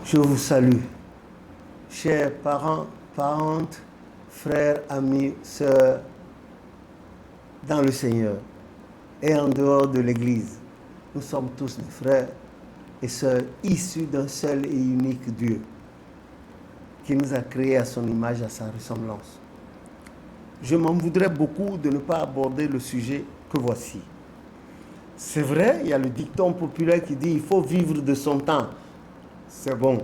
Je vous salue, chers parents, parentes, frères, amis, sœurs, dans le Seigneur et en dehors de l'Église. Nous sommes tous des frères et sœurs issus d'un seul et unique Dieu qui nous a créés à son image, à sa ressemblance. Je m'en voudrais beaucoup de ne pas aborder le sujet que voici. C'est vrai, il y a le dicton populaire qui dit il faut vivre de son temps. C'est bon.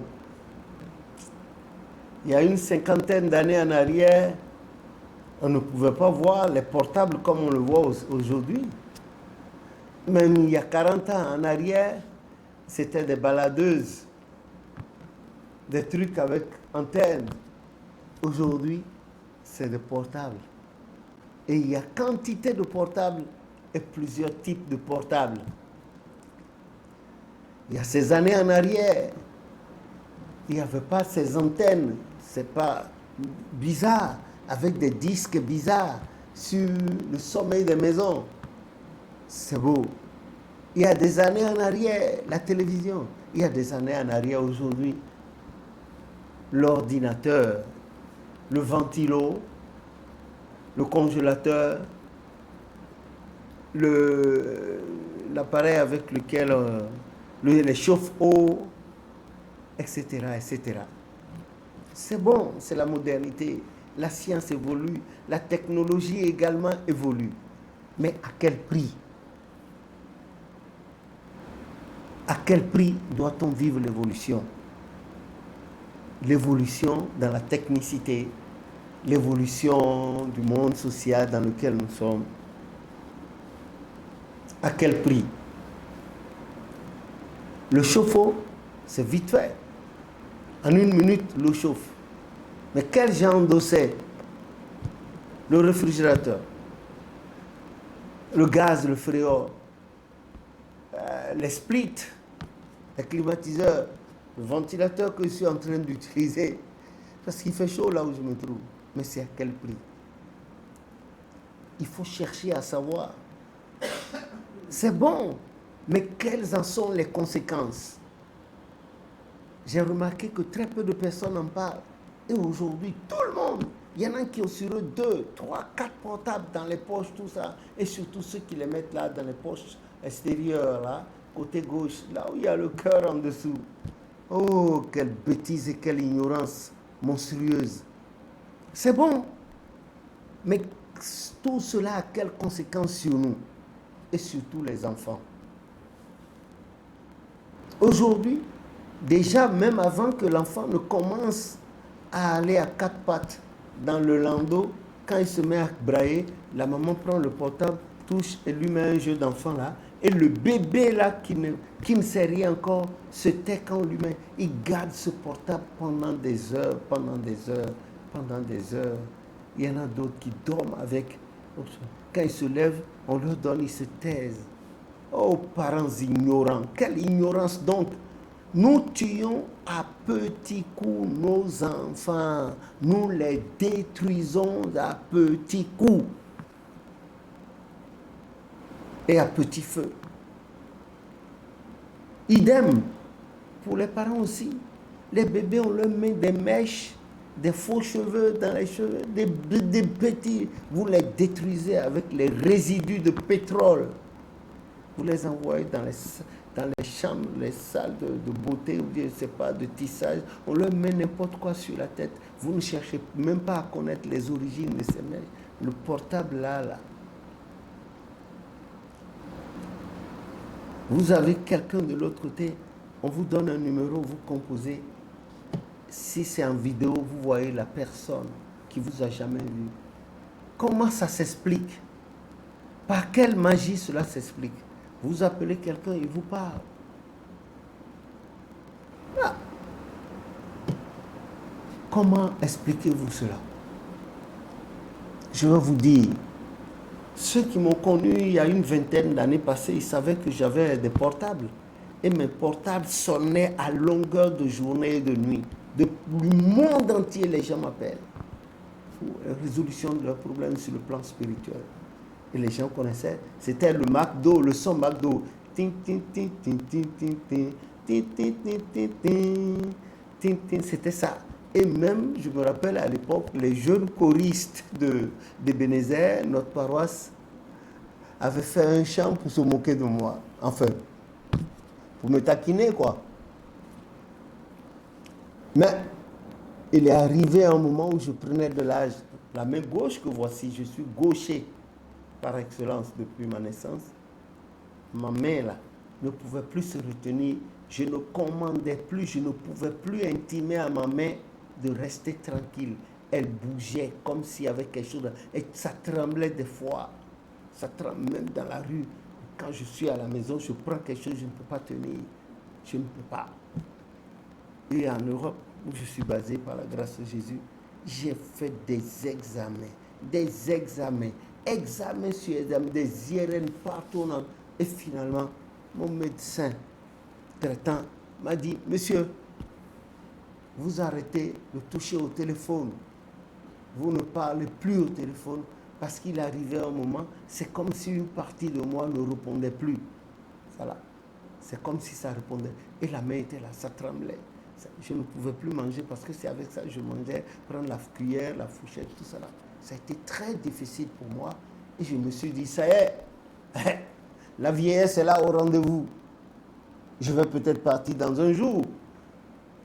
Il y a une cinquantaine d'années en arrière, on ne pouvait pas voir les portables comme on le voit aujourd'hui. Même il y a 40 ans en arrière, c'était des baladeuses, des trucs avec antenne. Aujourd'hui, c'est des portables. Et il y a quantité de portables et plusieurs types de portables. Il y a ces années en arrière, il n'y avait pas ces antennes, c'est pas bizarre, avec des disques bizarres sur le sommet des maisons. C'est beau. Il y a des années en arrière, la télévision. Il y a des années en arrière aujourd'hui, l'ordinateur, le ventilo, le congélateur, l'appareil avec lequel les chauffe-eau, etc., etc. C'est bon, c'est la modernité. La science évolue, la technologie également évolue. Mais à quel prix? À quel prix doit-on vivre l'évolution? L'évolution dans la technicité, l'évolution du monde social dans lequel nous sommes. À quel prix? Le chauffe-eau, c'est vite fait. En 1 minute, l'eau chauffe. Mais quel genre d'eau c'est? Le réfrigérateur, le gaz, le fréon, les splits, les climatiseurs, le ventilateur que je suis en train d'utiliser. Parce qu'il fait chaud là où je me trouve. Mais c'est à quel prix? Il faut chercher à savoir. C'est bon, mais quelles en sont les conséquences? J'ai remarqué que très peu de personnes en parlent. Et aujourd'hui, tout le monde, il y en a qui ont sur eux 2, 3, 4 portables dans les poches, tout ça. Et surtout ceux qui les mettent là dans les poches extérieures, là, côté gauche, là où il y a le cœur en dessous. Oh, quelle bêtise et quelle ignorance monstrueuse. C'est bon, mais tout cela a quelles conséquences sur nous? Et surtout les enfants. Aujourd'hui, déjà même avant que l'enfant ne commence à aller à 4 pattes dans le landau, quand il se met à brailler, la maman prend le portable, touche et lui met un jeu d'enfant là, et le bébé là qui ne sait rien encore se tait quand on lui met, il garde ce portable pendant des heures, pendant des heures, pendant des heures. Il y en a d'autres qui dorment avec. Quand ils se lèvent, on leur donne, ils se taisent. Oh, parents ignorants, quelle ignorance donc! Nous tuons à petits coups nos enfants. Nous les détruisons à petits coups. Et à petit feu. Idem pour les parents aussi. Les bébés, on leur met des mèches, des faux cheveux dans les cheveux, des petits. Vous les détruisez avec les résidus de pétrole. Vous les envoyez dans les chambres, les salles de beauté, ou je ne sais pas, de tissage. On leur met n'importe quoi sur la tête. Vous ne cherchez même pas à connaître les origines de ces mèches. Le portable là. Vous avez quelqu'un de l'autre côté, on vous donne un numéro, vous composez. Si c'est en vidéo, vous voyez la personne qui vous a jamais vu. Comment ça s'explique? Par quelle magie cela s'explique? Vous appelez quelqu'un, il vous parle. Ah. Comment expliquez-vous cela? Je vais vous dire, ceux qui m'ont connu il y a une vingtaine d'années passées, ils savaient que j'avais des portables. Et mes portables sonnaient à longueur de journée et de nuit. Du monde entier, les gens m'appellent pour la résolution de leurs problèmes sur le plan spirituel. Et les gens connaissaient, c'était le McDo, le son McDo. C'était ça. Et même, je me rappelle à l'époque, les jeunes choristes d'Ebenezer, notre paroisse, avaient fait un chant pour se moquer de moi. Enfin, pour me taquiner, quoi. Mais il est arrivé un moment où je prenais de l'âge. La main gauche que voici, je suis gaucher par excellence depuis ma naissance. Ma main, là, ne pouvait plus se retenir. Je ne commandais plus, je ne pouvais plus intimer à ma main de rester tranquille. Elle bougeait comme s'il y avait quelque chose. Et ça tremblait des fois. Ça tremble même dans la rue. Quand je suis à la maison, je prends quelque chose, je ne peux pas tenir. Je ne peux pas. Et en Europe, où je suis basé par la grâce de Jésus, j'ai fait des examens sur examens, des IRN partout. Et finalement, mon médecin traitant m'a dit, monsieur, vous arrêtez de toucher au téléphone. Vous ne parlez plus au téléphone parce qu'il arrivait un moment, c'est comme si une partie de moi ne répondait plus. Voilà. C'est comme si ça répondait. Et la main était là, ça tremblait. Je ne pouvais plus manger parce que c'est avec ça que je mangeais, prendre la cuillère, la fourchette, tout ça là. Ça a été très difficile pour moi. Et je me suis dit, ça y est, la vieillesse est là au rendez-vous. Je vais peut-être partir dans un jour.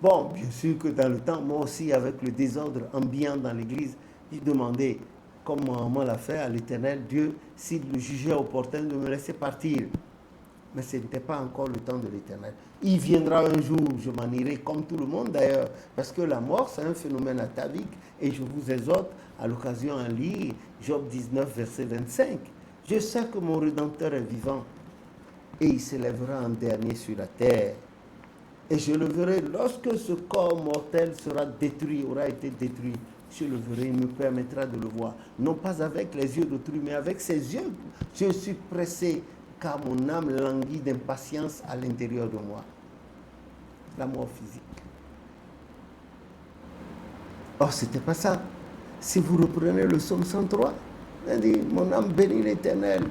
Bon, bien sûr que dans le temps, moi aussi, avec le désordre ambiant dans l'église, j'ai demandé, comme maman l'a fait à l'Éternel, Dieu, s'il le jugeait opportun de me laisser partir. Mais ce n'était pas encore le temps de l'Éternel. Il viendra un jour, je m'en irai comme tout le monde d'ailleurs, parce que la mort, c'est un phénomène atavique, et je vous exhorte à l'occasion à lire Job 19, verset 25. Je sais que mon Rédempteur est vivant, et il s'élèvera en dernier sur la terre. Et je le verrai lorsque ce corps mortel sera détruit, aura été détruit. Je le verrai, il me permettra de le voir. Non pas avec les yeux d'autrui, mais avec ses yeux. Je suis pressé, car mon âme languit d'impatience à l'intérieur de moi. La mort physique. Or, ce n'était pas ça. Si vous reprenez le psaume 103, il dit, mon âme bénit l'Éternel.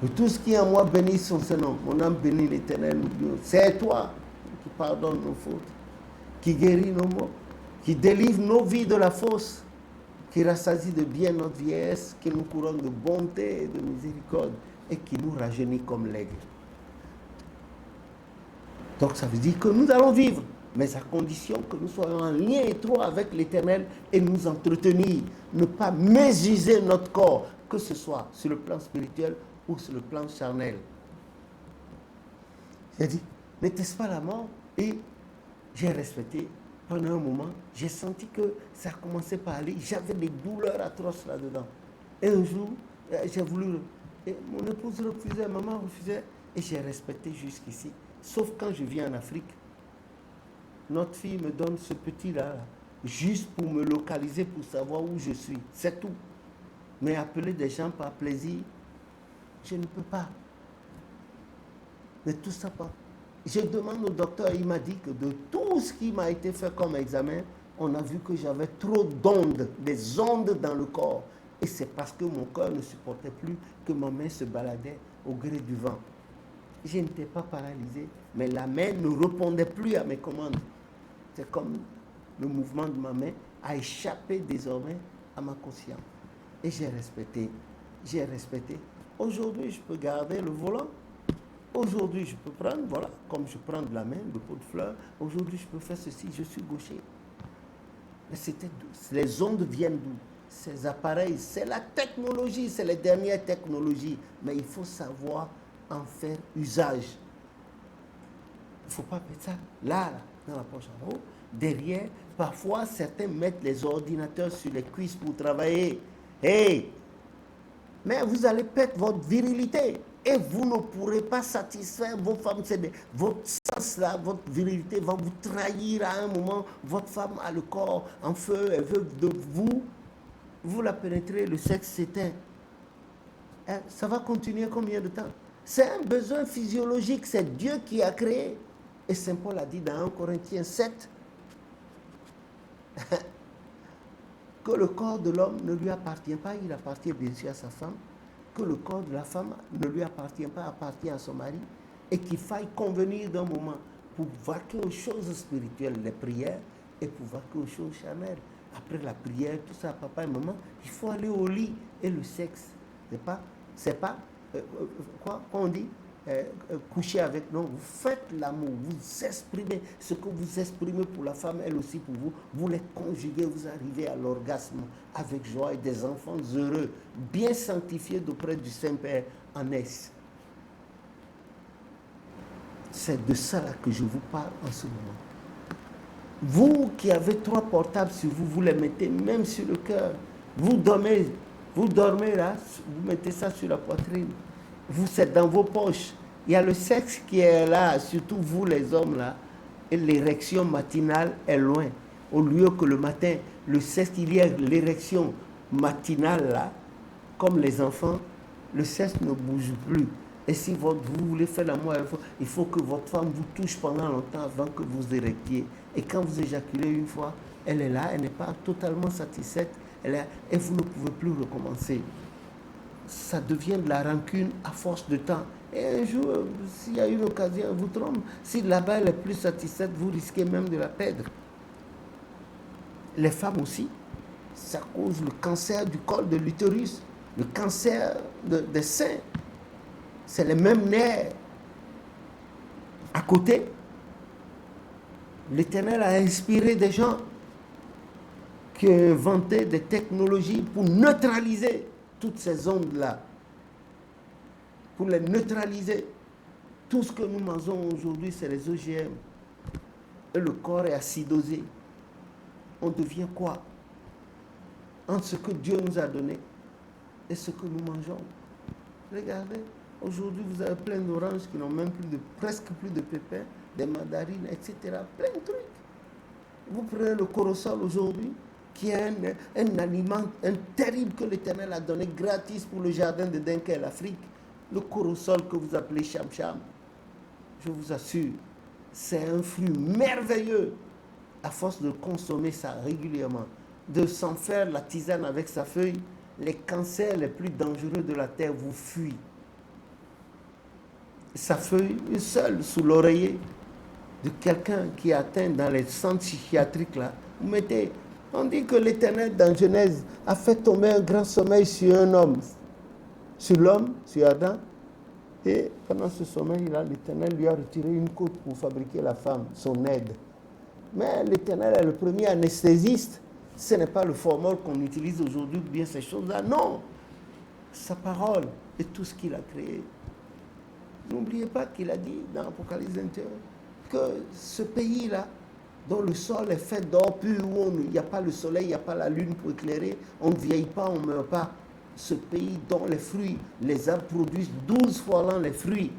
Et tout ce qui est en moi bénit son nom. Mon âme bénit l'Éternel. C'est toi qui pardonne nos fautes, qui guérit nos maux, qui délivre nos vies de la fosse, qui rassasie de bien notre vieillesse, qui nous couronne de bonté et de miséricorde, et qui nous rajeunit comme l'aigle. Donc ça veut dire que nous allons vivre, mais à condition que nous soyons en lien étroit avec l'Éternel et nous entretenir, ne pas mésuser notre corps, que ce soit sur le plan spirituel ou sur le plan charnel. J'ai dit, n'était-ce pas la mort? Et j'ai respecté. Pendant un moment, j'ai senti que ça commençait par aller. J'avais des douleurs atroces là-dedans. Et un jour, j'ai voulu... Et mon épouse refusait, maman refusait. Et j'ai respecté jusqu'ici. Sauf quand je viens en Afrique. Notre fille me donne ce petit-là, juste pour me localiser, pour savoir où je suis. C'est tout. Mais appeler des gens par plaisir, je ne peux pas. Mais tout ça pas. Je demande au docteur, il m'a dit que de tout ce qui m'a été fait comme examen, on a vu que j'avais trop d'ondes, des ondes dans le corps. Et c'est parce que mon corps ne supportait plus que ma main se baladait au gré du vent. Je n'étais pas paralysé, mais la main ne répondait plus à mes commandes. C'est comme le mouvement de ma main a échappé désormais à ma conscience. Et j'ai respecté. Aujourd'hui, je peux garder le volant. Aujourd'hui, je peux prendre, voilà, comme je prends de la main, le pot de fleurs. Aujourd'hui, je peux faire ceci, je suis gaucher. Mais les ondes viennent d'où? Ces appareils, c'est la technologie, c'est les dernières technologies. Mais il faut savoir en faire usage. Il ne faut pas mettre ça là, dans la poche en haut. Derrière, parfois, certains mettent les ordinateurs sur les cuisses pour travailler. Hey! Mais vous allez perdre votre virilité. Et vous ne pourrez pas satisfaire vos femmes. Votre sens là, votre virilité va vous trahir à un moment. Votre femme a le corps en feu, elle veut de vous. Vous la pénétrez, le sexe s'éteint. Ça va continuer combien de temps? C'est un besoin physiologique, c'est Dieu qui a créé. Et Saint Paul a dit dans 1 Corinthiens 7 que le corps de l'homme ne lui appartient pas, il appartient bien sûr à sa femme, que le corps de la femme ne lui appartient pas, appartient à son mari, et qu'il faille convenir d'un moment pour vaquer aux choses spirituelles, les prières, et pour vaquer aux choses charnelles. Après la prière, tout ça, papa et maman, il faut aller au lit. Et le sexe, c'est pas quoi on dit coucher avec. Non, vous faites l'amour, vous exprimez ce que vous exprimez pour la femme, elle aussi pour vous. Vous les conjuguez, vous arrivez à l'orgasme avec joie et des enfants heureux, bien sanctifiés d'auprès du Saint-Père en Est. C'est de ça là que je vous parle en ce moment. Vous qui avez 3 portables sur vous, vous les mettez même sur le cœur. Vous dormez là, vous mettez ça sur la poitrine. Vous, c'est dans vos poches. Il y a le sexe qui est là, surtout vous les hommes là, et l'érection matinale est loin. Au lieu que le matin, le sexe, il y a l'érection matinale là, comme les enfants, le sexe ne bouge plus. Et si vous voulez faire l'amour, il faut que votre femme vous touche pendant longtemps avant que vous érectiez. Et quand vous éjaculez une fois, elle est là, elle n'est pas totalement satisfaite, et vous ne pouvez plus recommencer. Ça devient de la rancune à force de temps. Et un jour, s'il y a une occasion, elle vous trompe. Si là-bas elle est plus satisfaite, vous risquez même de la perdre. Les femmes aussi, ça cause le cancer du col de l'utérus, le cancer des seins. C'est les mêmes nerfs. À côté, l'Éternel a inspiré des gens qui ont inventé des technologies pour neutraliser toutes ces ondes-là. Pour les neutraliser. Tout ce que nous mangeons aujourd'hui, c'est les OGM. Et le corps est acidosé. On devient quoi? Entre ce que Dieu nous a donné et ce que nous mangeons. Regardez. Aujourd'hui, vous avez plein d'oranges qui n'ont même presque plus de pépins, des mandarines, etc. Plein de trucs. Vous prenez le corosol aujourd'hui, qui est un aliment terrible que l'Éternel a donné gratis pour le jardin de Denker, l'Afrique. Le corosol que vous appelez cham-cham. Je vous assure, c'est un fruit merveilleux. À force de consommer ça régulièrement, de s'en faire la tisane avec sa feuille, les cancers les plus dangereux de la terre vous fuient. Sa feuille seule sous l'oreiller de quelqu'un qui est atteint dans les centres psychiatriques là, vous mettez, on dit que l'Éternel dans Genèse a fait tomber un grand sommeil sur un homme, sur l'homme, sur Adam, et pendant ce sommeil là, l'Éternel lui a retiré une côte pour fabriquer la femme, son aide. Mais l'Éternel est le premier anesthésiste. Ce n'est pas le formol qu'on utilise aujourd'hui, bien ces choses-là, non. Sa parole et tout ce qu'il a créé. N'oubliez pas qu'il a dit dans l'Apocalypse 21 que ce pays-là, dont le sol est fait d'or pur, où il n'y a pas le soleil, il n'y a pas la lune pour éclairer, on ne vieillit pas, on ne meurt pas. Ce pays dont les fruits, les arbres produisent 12 fois l'an les fruits,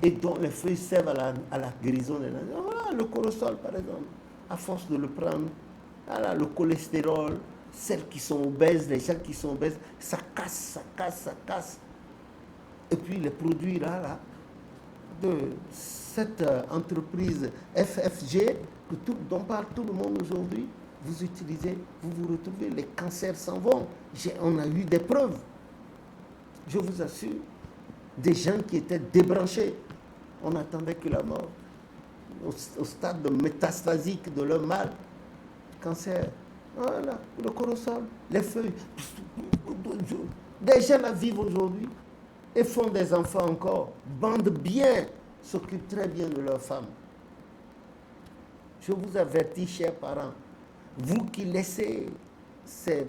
et dont les feuilles servent à la guérison des nations. Voilà, le corosol par exemple, à force de le prendre, voilà, le cholestérol, celles qui sont obèses, les gens qui sont obèses, ça casse. Et puis les produits là, de cette entreprise FFG, dont parle tout le monde aujourd'hui, vous utilisez, vous retrouvez, les cancers s'en vont. On a eu des preuves, je vous assure, des gens qui étaient débranchés. On attendait que la mort, au stade de métastasique de leur mal, cancer. Voilà, le corosol, les feuilles. Des gens là vivent aujourd'hui et font des enfants encore, bandent bien, s'occupent très bien de leurs femmes. Je vous avertis, chers parents, vous qui laissez ces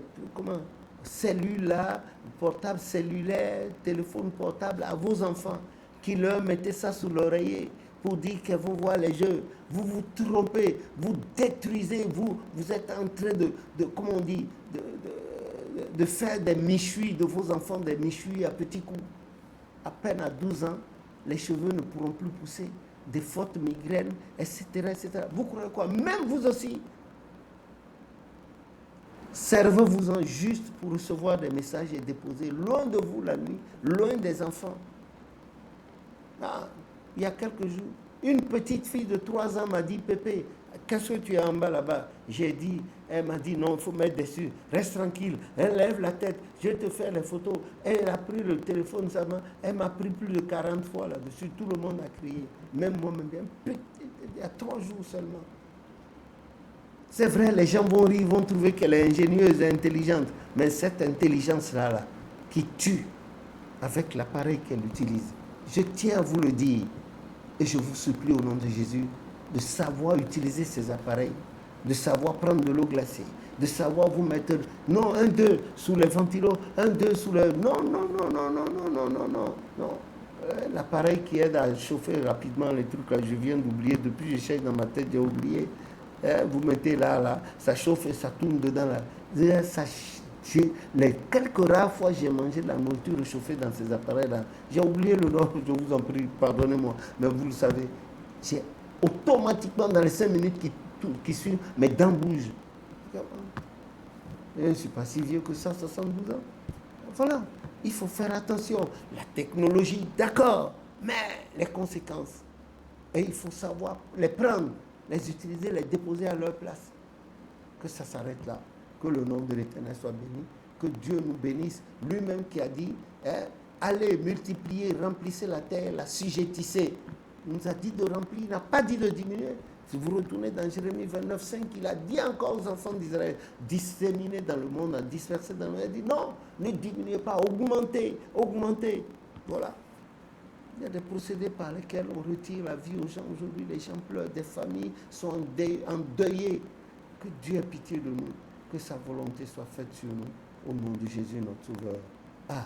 cellules-là, portables cellulaires, téléphones portables à vos enfants, qui leur mettez ça sous l'oreiller pour dire qu'elles vont voir les jeux, vous vous trompez, vous détruisez, vous êtes en train comment on dit, de faire des méchouilles de vos enfants, des méchouilles à petits coups. À peine à 12 ans, les cheveux ne pourront plus pousser, des fortes migraines, etc., etc. Vous croyez quoi? Même vous aussi. Servez-vous-en juste pour recevoir des messages et déposer loin de vous la nuit, loin des enfants. Ah, il y a quelques jours, Une petite fille de 3 ans m'a dit, Pépé, qu'est-ce que tu as en bas là-bas? J'ai dit, elle m'a dit, non, il faut mettre dessus. Reste tranquille. Elle lève la tête. Je vais te faire les photos. Elle a pris le téléphone, elle m'a pris plus de 40 fois là-dessus. Tout le monde a crié. Même moi-même, il y a 3 jours seulement. C'est vrai, les gens vont rire, vont trouver qu'elle est ingénieuse et intelligente. Mais cette intelligence-là, qui tue avec l'appareil qu'elle utilise, je tiens à vous le dire. Et je vous supplie au nom de Jésus de savoir utiliser ces appareils, de savoir prendre de l'eau glacée, de savoir vous mettre, non, 1-2 sous les ventilos, 1-2 sous le... Non, non, non, non, non, non, non, non, non, non. L'appareil qui aide à chauffer rapidement les trucs, là, je viens d'oublier, depuis je cherche dans ma tête, j'ai oublié. Vous mettez là, ça chauffe et ça tourne dedans là. Les quelques rares fois j'ai mangé de la nourriture réchauffée dans ces appareils-là, j'ai oublié le nom, je vous en prie, pardonnez-moi, mais vous le savez, c'est automatiquement dans les 5 minutes qui suivent, mes dents bougent. Je ne suis pas si vieux que ça, 72 ans. Voilà, il faut faire attention. La technologie, d'accord, mais les conséquences. Et il faut savoir les prendre, les utiliser, les déposer à leur place. Que ça s'arrête là. Que le nom de l'Éternel soit béni. Que Dieu nous bénisse. Lui-même qui a dit, allez, multipliez, remplissez la terre, la sujettissez. Il nous a dit de remplir, il n'a pas dit de diminuer. Si vous retournez dans Jérémie 29,5, il a dit encore aux enfants d'Israël, disséminer dans le monde, disperser dans le monde. Il a dit non, ne diminuez pas, augmentez, augmentez. Voilà. Il y a des procédés par lesquels on retire la vie aux gens. Aujourd'hui, les gens pleurent, des familles sont endeuillées. Que Dieu ait pitié de nous, que sa volonté soit faite sur nous. Au nom de Jésus, notre Sauveur. Ah.